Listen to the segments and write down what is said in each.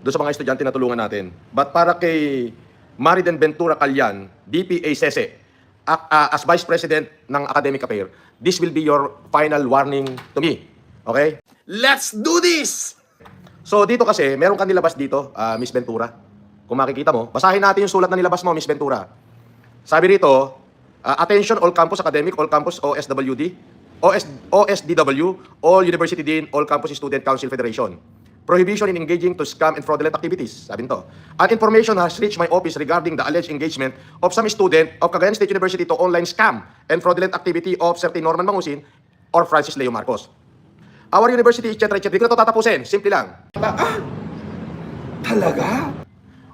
doon sa mga estudyante na tulungan natin. But para kay Mariden Ventura Calyan, DPA Sese, as Vice President ng Academic Affairs, this will be your final warning to me. Okay? Let's do this! So dito kasi, meron kang nilabas dito, Miss Ventura. Kung makikita mo, basahin natin yung sulat na nilabas mo, Miss Ventura. Sabi rito, attention all campus academic, all campus OSWD, OSDW, all university dean, all campus student council federation. Prohibition in engaging to scam and fraudulent activities. Sabi nito, an information has reached my office regarding the alleged engagement of some student of Cagayan State University to online scam and fraudulent activity of certain Norman Mangusin or Francis Leo Marcos. Our university, etc. Di ko na ito tatapusin. Simple lang. Talaga?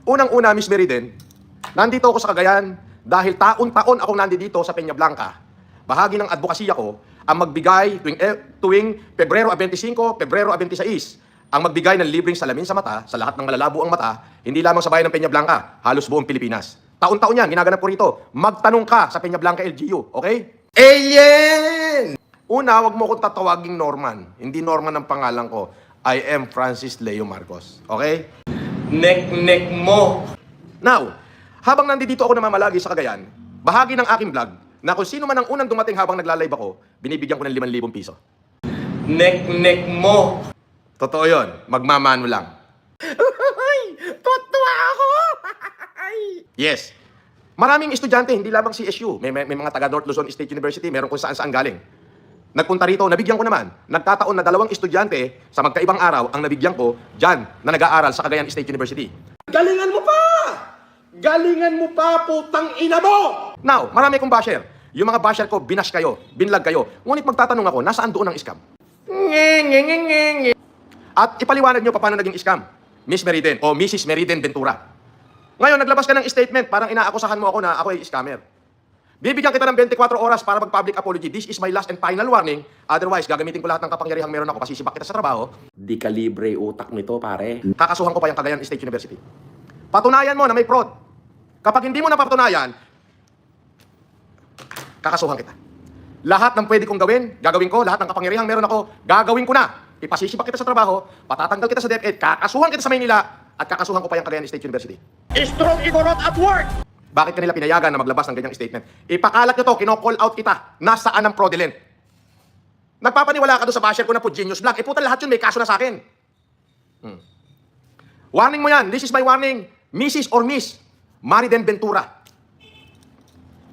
Unang-una, Miss Meriden, nandito ako sa Cagayan dahil taon-taon akong nandito sa Peña Blanca. Bahagi ng advokasya ko ang magbigay tuwing Pebrero 25, Pebrero 26, ang magbigay ng libreng salamin sa mata sa lahat ng malalabo ang mata, hindi lamang sa bayan ng Peña Blanca, halos buong Pilipinas. Taon-taon yan, ginaganap ko rito. Magtanong ka sa Peña Blanca LGU, okay? Alien! Una, wag mo akong tatawaging Norman. Hindi Norman ang pangalan ko. I am Francis Leo Marcos. Okay? Nek-nek mo! Now, habang nandito ako namamalagi sa Cagayan, bahagi ng aking vlog na kung sino man ang unang dumating habang nagla-live ako, binibigyan ko ng 5,000 piso. Nek-nek mo! Totoo yun. Magmamano lang. Tuwa ako! Yes. Maraming estudyante, hindi lamang CSU. May mga taga North Luzon State University, meron kung saan-saan galing. Nagpunta rito, nabigyan ko naman. Nagkataon na 2 estudyante sa magkaibang araw ang nabigyan ko dyan na nag-aaral sa Cagayan State University. Galingan mo pa! Galingan mo pa, putang ina mo! Now, marami kong basher. Yung mga basher ko, binash kayo, binlag kayo. Ngunit magtatanong ako, nasaan doon ang scam? At ipaliwanag nyo paano naging scam, Miss Meriden o Mrs. Meriden Ventura. Ngayon, naglabas ka ng statement, parang inaakusahan mo ako na ako ay scammer. Bibigyan kita ng 24 oras para mag-public apology. This is my last and final warning. Otherwise, gagamitin ko lahat ng kapangyarihang meron ako, pasisibak kita sa trabaho. Di kalibre utak nito, pare. Kakasuhan ko pa yung Cagayan State University. Patunayan mo na may fraud. Kapag hindi mo napatunayan, kakasuhan kita. Lahat ng pwede kong gawin, gagawin ko. Lahat ng kapangyarihang meron ako, gagawin ko na. Ipasisibak kita sa trabaho, patatanggal kita sa DepEd, kakasuhan kita sa Maynila, at kakasuhan ko pa yung Cagayan State University. Strong Igorot at work! Bakit kanila pinayagan na maglabas ng ganyang statement? Ipakalat nyo to, kino-call out kita. Nasaan ang fraudulent? Nagpapaniwala ka doon sa basher ko na po Genius Black. Puta lahat yun, may kaso na sa akin. Warning mo yan. This is my warning. Mrs. or Miss Mariden Ventura.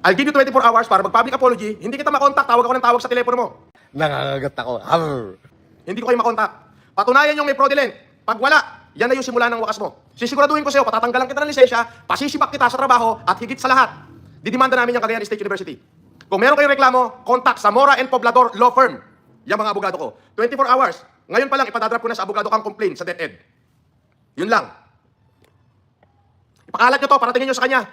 I'll give you 24 hours para mag-public apology. Hindi kita makontak. Tawag ako ng tawag sa telepono mo. Nangangagat ako. Hindi ko kayo makontak. Patunayan yung may fraudulent. Pag wala, yan na yung simula ng wakas mo. Sisiguraduhin ko sa'yo, patatanggalan kita ng lisensya, pasisibak kita sa trabaho, at higit sa lahat, didimanda namin yung Cagayan State University. Kung meron kayong reklamo, contact sa Mora and Poblador Law Firm. Yan mga abogado ko. 24 hours. Ngayon pa lang, ipadadrop ko na sa abogado kang complaint sa DepEd. Yun lang. Ipakalat nyo to, paratingin nyo sa kanya.